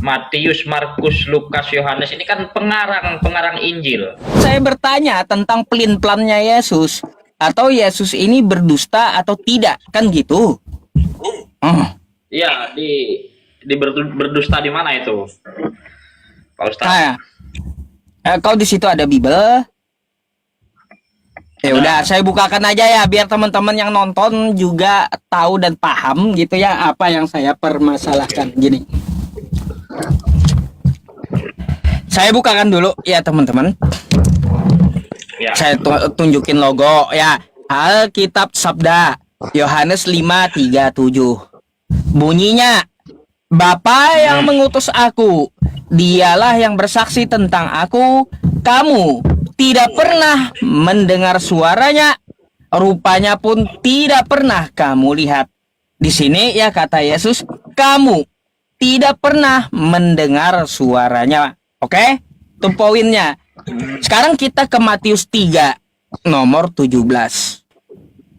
Matius, Markus, Lukas, Yohanes ini kan pengarang Injil. Saya bertanya tentang pelin-pelannya Yesus, atau Yesus ini berdusta atau tidak, kan gitu. Iya, berdusta di mana itu, Pak Ustadz? Kalau di situ ada Bible. Ya udah, saya bukakan aja ya biar teman-teman yang nonton juga tahu dan paham gitu ya apa yang saya permasalahkan. Gini. Saya bukakan dulu ya teman-teman. Ya. Saya tunjukin logo ya. Alkitab Sabda Yohanes 5:37. Bunyinya, Bapa yang mengutus aku, dialah yang bersaksi tentang aku. Kamu tidak pernah mendengar suaranya, rupanya pun tidak pernah kamu lihat. Di sini ya kata Yesus, kamu tidak pernah mendengar suaranya. Oke? Itu poinnya. Sekarang kita ke Matius 3 nomor 17.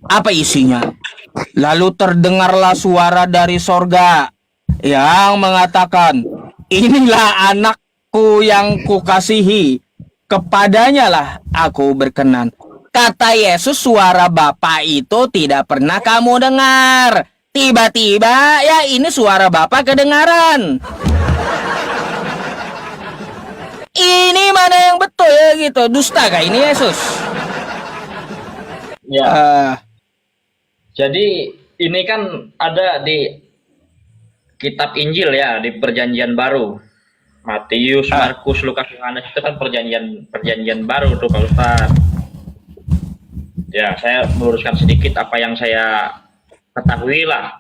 Apa isinya? Lalu terdengarlah suara dari sorga yang mengatakan, inilah anakku yang kukasihi, kepadanya lah aku berkenan. Kata Yesus, suara Bapa itu tidak pernah kamu dengar. Tiba-tiba ya ini suara Bapa kedengaran. Ini mana yang betul ya gitu? Dusta kah ini Yesus? Ya. Jadi ini kan ada di kitab Injil ya, di Perjanjian Baru. Matius, Markus, Lukas, Yohanes itu kan perjanjian baru tuh Pak Ustadz. Ya, saya meluruskan sedikit apa yang saya ketahui lah.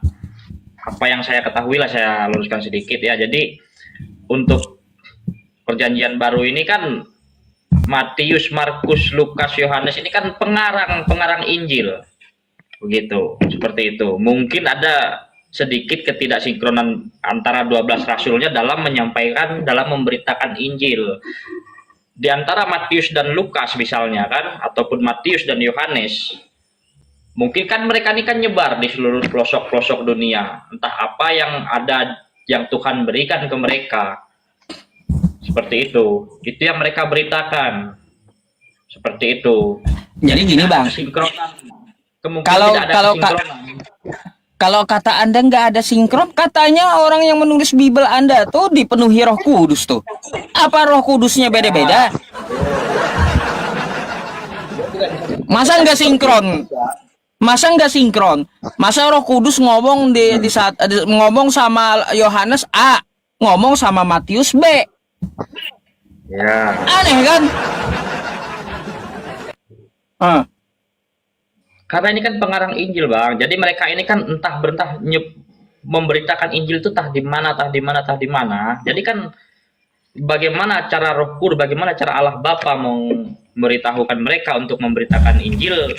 Saya luruskan sedikit ya. Jadi untuk perjanjian baru ini kan Matius, Markus, Lukas, Yohanes ini kan pengarang Injil. Begitu, seperti itu. Mungkin ada sedikit ketidaksinkronan antara 12 rasulnya dalam memberitakan Injil. Di antara Matius dan Lukas misalnya kan, ataupun Matius dan Yohanes, mungkin kan mereka ini kan nyebar di seluruh pelosok-pelosok dunia. Entah apa yang ada yang Tuhan berikan ke mereka. Seperti itu. Itu yang mereka beritakan. Seperti itu. Jadi gini Bang. Kalau kata Anda nggak ada sinkron, katanya orang yang menulis Bible Anda tuh dipenuhi Roh Kudus tuh. Apa Roh Kudusnya beda-beda? Masa nggak sinkron? Masa Roh Kudus ngomong di saat ngomong sama Yohanes A, ngomong sama Matius B? Ya. Aneh kan? Karena ini kan pengarang Injil Bang, jadi mereka ini kan entah memberitakan Injil itu tah di mana. Jadi kan bagaimana cara Roh Kudus, bagaimana cara Allah Bapa memberitahukan mereka untuk memberitakan Injil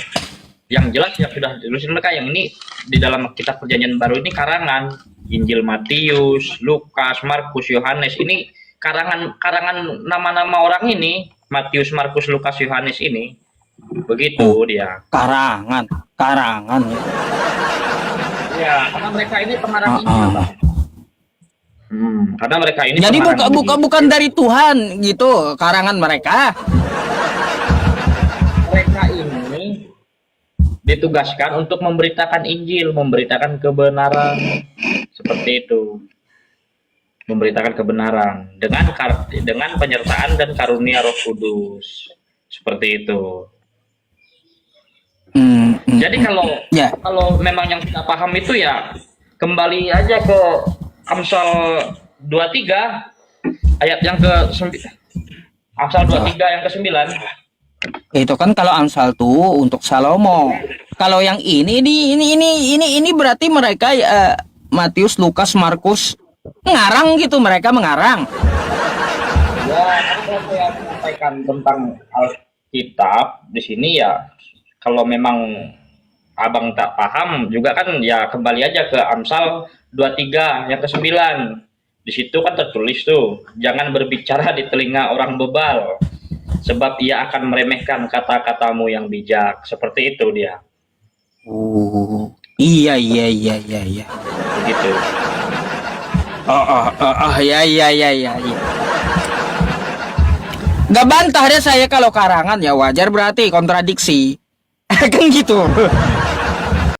yang jelas yang sudah ditulis mereka, yang ini di dalam kitab Perjanjian Baru ini karangan Injil Matius, Lukas, Markus, Yohanes ini karangan nama-nama orang ini, Matius, Markus, Lukas, Yohanes ini. Begitu dia. Karangan. Ya, karena mereka ini pengarang Injil, Bang. Karena mereka ini jadi bukan dari Tuhan gitu karangan mereka. Mereka ini ditugaskan untuk memberitakan Injil, memberitakan kebenaran, seperti itu. Memberitakan kebenaran dengan penyertaan dan karunia Roh Kudus, seperti itu. Jadi kalau memang yang tidak paham itu ya kembali aja ke Amsal 23 ayat yang Amsal 23 yang ke-9. Itu kan kalau Amsal tuh untuk Salomo. Kalau yang ini berarti mereka Matius, Lukas, Markus ngarang gitu, mereka mengarang. Ya, kalau saya menyampaikan tentang Alkitab di sini ya, kalau memang Abang tak paham juga kan ya kembali aja ke Amsal 23 yang ke-9. Di situ kan tertulis tuh, jangan berbicara di telinga orang bebal, sebab ia akan meremehkan kata-katamu yang bijak. Seperti itu dia. Iya. Begitu. Ya, ya. Gak bantah deh saya kalau karangan, ya wajar berarti kontradiksi. Kan gitu.